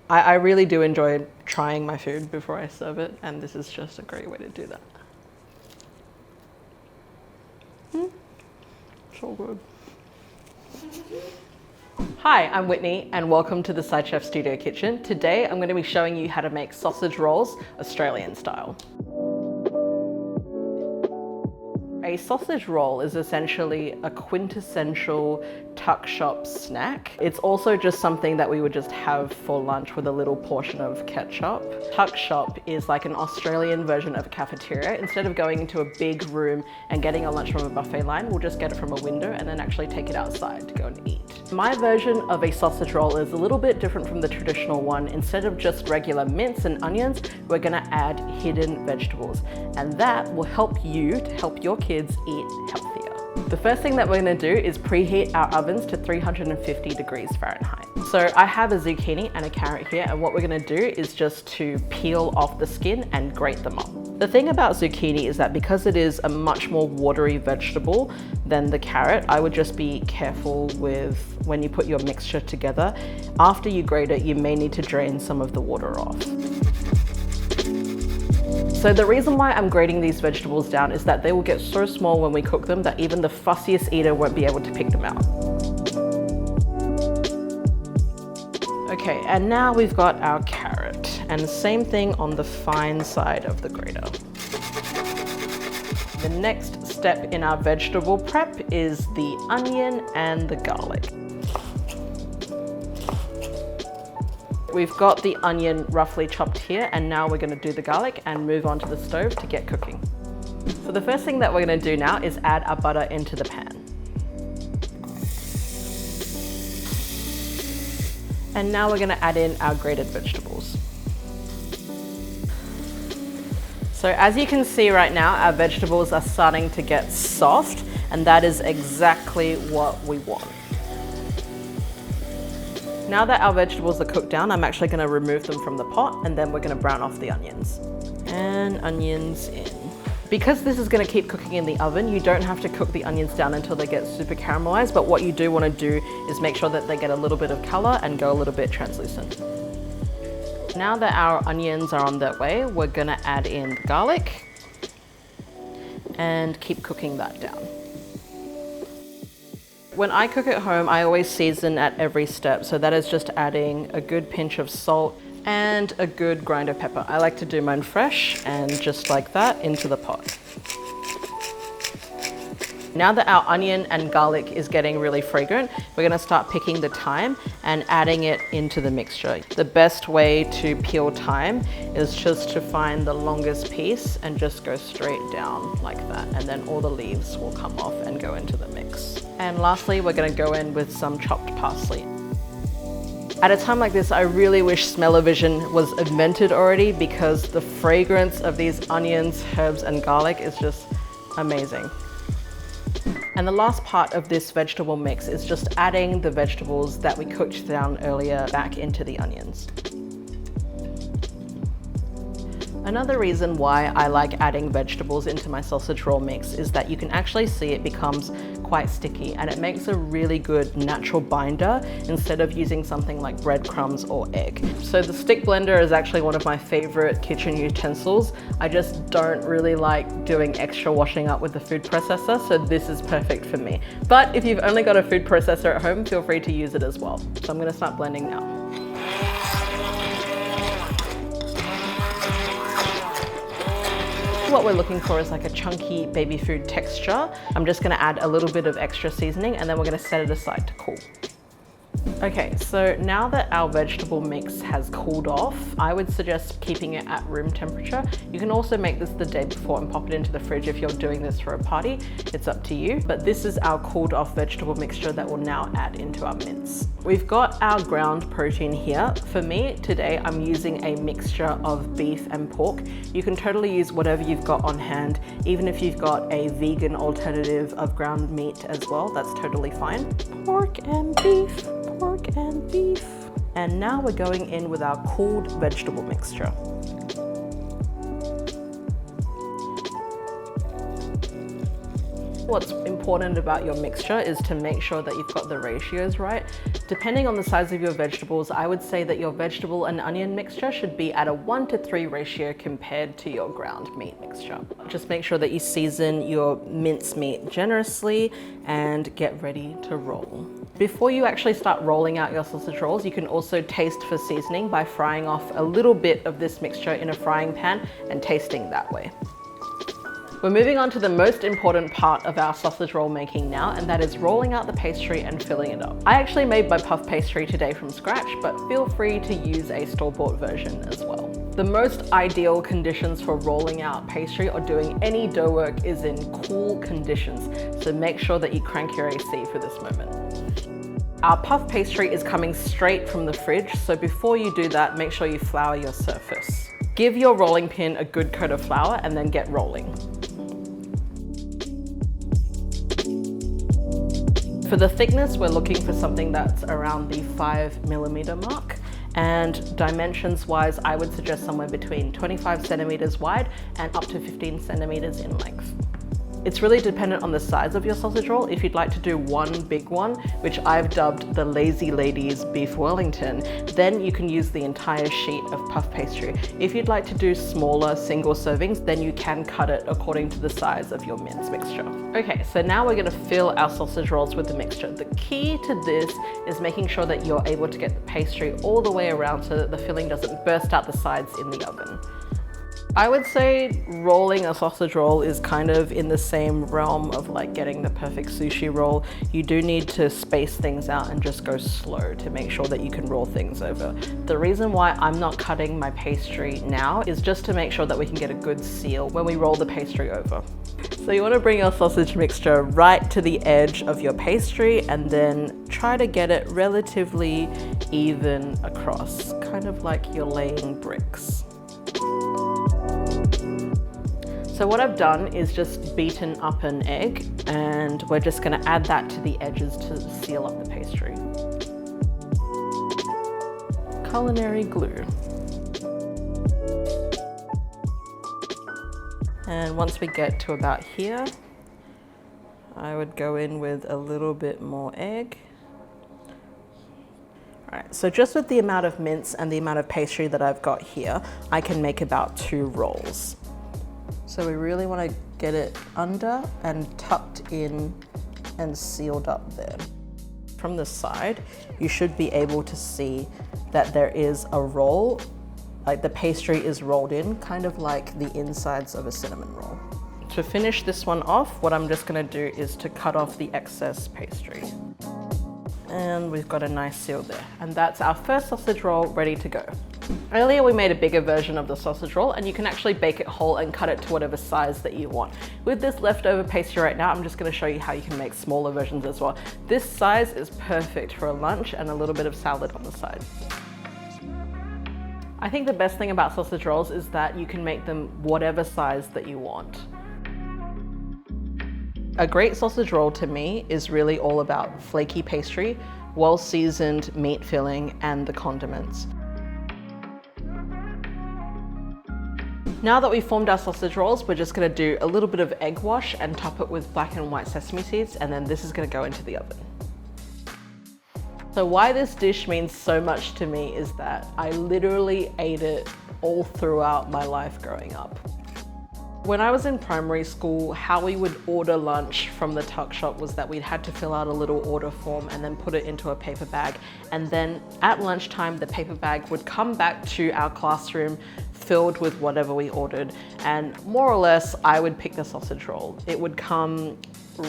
I really do enjoy trying my food before I serve it, and this is just a great way to do that. So good. Hi, I'm Whitney and welcome to the Side Chef Studio Kitchen. Today I'm going to be showing you how to make sausage rolls Australian style. A sausage roll is essentially a quintessential tuck shop snack. It's also just something that we would just have for lunch with a little portion of ketchup. Tuck shop is like an Australian version of a cafeteria. Instead of going into a big room and getting a lunch from a buffet line, we'll just get it from a window and then actually take it outside to go and eat. My version of a sausage roll is a little bit different from the traditional one. Instead of just regular mince and onions, we're gonna add hidden vegetables. And that will help you to help your kids eat healthier. The first thing that we're going to do is preheat our ovens to 350 degrees Fahrenheit. So I have a zucchini and a carrot here, and what we're going to do is just to peel off the skin and grate them up. The thing about zucchini is that because it is a much more watery vegetable than the carrot, I would just be careful with when you put your mixture together. After you grate it, you may need to drain some of the water off. So the reason why I'm grating these vegetables down is that they will get so small when we cook them that even the fussiest eater won't be able to pick them out. Okay, and now we've got our carrot, and the same thing on the fine side of the grater. The next step in our vegetable prep is the onion and the garlic. We've got the onion roughly chopped here, and now we're going to do the garlic and move on to the stove to get cooking. So the first thing that we're going to do now is add our butter into the pan. And now we're going to add in our grated vegetables. So as you can see right now, our vegetables are starting to get soft, and that is exactly what we want. Now that our vegetables are cooked down, I'm actually going to remove them from the pot, and then we're going to brown off the onions. And onions in. Because this is going to keep cooking in the oven, you don't have to cook the onions down until they get super caramelized, but what you do want to do is make sure that they get a little bit of color and go a little bit translucent. Now that our onions are on their way, we're going to add in the garlic and keep cooking that down. When I cook at home, I always season at every step. So that is just adding a good pinch of salt and a good grind of pepper. I like to do mine fresh and just like that into the pot. Now that our onion and garlic is getting really fragrant, we're gonna start picking the thyme and adding it into the mixture. The best way to peel thyme is just to find the longest piece and just go straight down like that. And then all the leaves will come off and go into the mix. And lastly, we're gonna go in with some chopped parsley. At a time like this, I really wish smell-o-vision was invented already, because the fragrance of these onions, herbs, and garlic is just amazing. And the last part of this vegetable mix is just adding the vegetables that we cooked down earlier back into the onions. Another reason why I like adding vegetables into my sausage roll mix is that you can actually see it becomes quite sticky, and it makes a really good natural binder instead of using something like breadcrumbs or egg. So the stick blender is actually one of my favorite kitchen utensils. I just don't really like doing extra washing up with the food processor, so this is perfect for me. But if you've only got a food processor at home, feel free to use it as well. So I'm gonna start blending now. What we're looking for is like a chunky baby food texture. I'm just gonna add a little bit of extra seasoning, and then we're gonna set it aside to cool. Okay, so now that our vegetable mix has cooled off, I would suggest keeping it at room temperature. You can also make this the day before and pop it into the fridge if you're doing this for a party. It's up to you, but this is our cooled off vegetable mixture that we'll now add into our mince. We've got our ground protein here. For me, today I'm using a mixture of beef and pork. You can totally use whatever you've got on hand, even if you've got a vegan alternative of ground meat as well, that's totally fine. Pork and beef. Pork and beef. And now we're going in with our cooled vegetable mixture. What's important about your mixture is to make sure that you've got the ratios right. Depending on the size of your vegetables, I would say that your vegetable and onion mixture should be at a 1:3 ratio compared to your ground meat mixture. Just make sure that you season your mincemeat generously and get ready to roll. Before you actually start rolling out your sausage rolls, you can also taste for seasoning by frying off a little bit of this mixture in a frying pan and tasting that way. We're moving on to the most important part of our sausage roll making now, and that is rolling out the pastry and filling it up. I actually made my puff pastry today from scratch, but feel free to use a store-bought version as well. The most ideal conditions for rolling out pastry or doing any dough work is in cool conditions, so make sure that you crank your AC for this moment. Our puff pastry is coming straight from the fridge, so before you do that, make sure you flour your surface. Give your rolling pin a good coat of flour and then get rolling. For the thickness, we're looking for something that's around the 5mm mark. And dimensions wise, I would suggest somewhere between 25 centimeters wide and up to 15 centimeters in length. It's really dependent on the size of your sausage roll. If you'd like to do one big one, which I've dubbed the Lazy Ladies Beef Wellington, then you can use the entire sheet of puff pastry. If you'd like to do smaller single servings, then you can cut it according to the size of your mince mixture. Okay, so now we're gonna fill our sausage rolls with the mixture. The key to this is making sure that you're able to get the pastry all the way around so that the filling doesn't burst out the sides in the oven. I would say rolling a sausage roll is kind of in the same realm of like getting the perfect sushi roll. You do need to space things out and just go slow to make sure that you can roll things over. The reason why I'm not cutting my pastry now is just to make sure that we can get a good seal when we roll the pastry over. So you want to bring your sausage mixture right to the edge of your pastry and then try to get it relatively even across, kind of like you're laying bricks. So what I've done is just beaten up an egg, and we're just going to add that to the edges to seal up the pastry. Culinary glue. And once we get to about here, I would go in with a little bit more egg. All right, so just with the amount of mince and the amount of pastry that I've got here, I can make about 2 rolls. So we really want to get it under and tucked in and sealed up there. From the side, you should be able to see that there is a roll, like the pastry is rolled in, kind of like the insides of a cinnamon roll. To finish this one off, what I'm just going to do is to cut off the excess pastry. And we've got a nice seal there. And that's our first sausage roll ready to go. Earlier we made a bigger version of the sausage roll, and you can actually bake it whole and cut it to whatever size that you want. With this leftover pastry right now, I'm just going to show you how you can make smaller versions as well. This size is perfect for a lunch and a little bit of salad on the side. I think the best thing about sausage rolls is that you can make them whatever size that you want. A great sausage roll to me is really all about flaky pastry, well-seasoned meat filling, and the condiments. Now that we've formed our sausage rolls, we're just going to do a little bit of egg wash and top it with black and white sesame seeds, and then this is going to go into the oven. So why this dish means so much to me is that I literally ate it all throughout my life growing up. When I was in primary school, how we would order lunch from the tuck shop was that we'd had to fill out a little order form and then put it into a paper bag. And then at lunchtime, the paper bag would come back to our classroom filled with whatever we ordered. And more or less, I would pick the sausage roll. It would come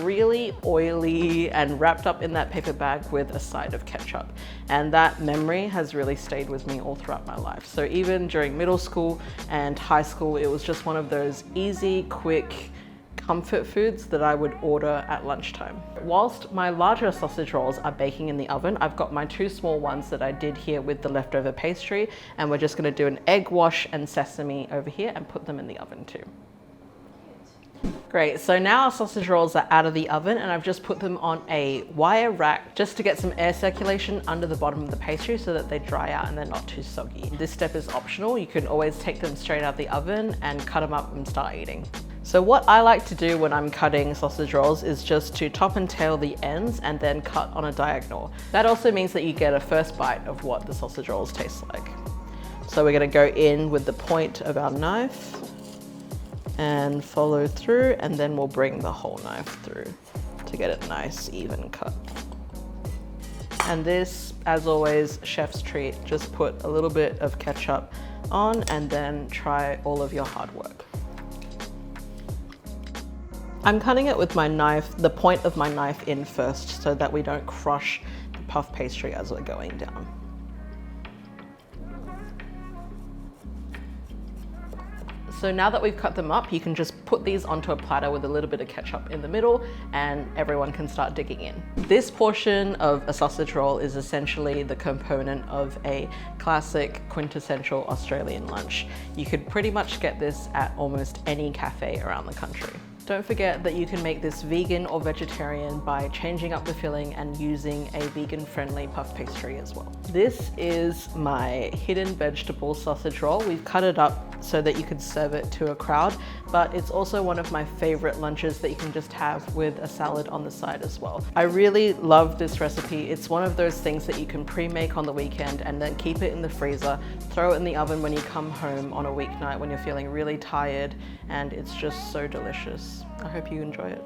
really oily and wrapped up in that paper bag with a side of ketchup. And that memory has really stayed with me all throughout my life. So even during middle school and high school, it was just one of those easy, quick, comfort foods that I would order at lunchtime. Whilst my larger sausage rolls are baking in the oven, I've got my 2 small ones that I did here with the leftover pastry, and we're just going to do an egg wash and sesame over here and put them in the oven too. Great, so now our sausage rolls are out of the oven, and I've just put them on a wire rack just to get some air circulation under the bottom of the pastry so that they dry out and they're not too soggy. This step is optional. You can always take them straight out of the oven and cut them up and start eating. So what I like to do when I'm cutting sausage rolls is just to top and tail the ends and then cut on a diagonal. That also means that you get a first bite of what the sausage rolls taste like. So we're gonna go in with the point of our knife and follow through, and then we'll bring the whole knife through to get it nice, even cut. And this, as always, chef's treat, just put a little bit of ketchup on and then try all of your hard work. I'm cutting it with my knife, the point of my knife in first, so that we don't crush the puff pastry as we're going down. So now that we've cut them up, you can just put these onto a platter with a little bit of ketchup in the middle and everyone can start digging in. This portion of a sausage roll is essentially the component of a classic quintessential Australian lunch. You could pretty much get this at almost any cafe around the country. Don't forget that you can make this vegan or vegetarian by changing up the filling and using a vegan-friendly puff pastry as well. This is my hidden vegetable sausage roll. We've cut it up so that you could serve it to a crowd, but it's also one of my favorite lunches that you can just have with a salad on the side as well. I really love this recipe. It's one of those things that you can pre-make on the weekend and then keep it in the freezer, throw it in the oven when you come home on a weeknight when you're feeling really tired, and it's just so delicious. I hope you enjoy it.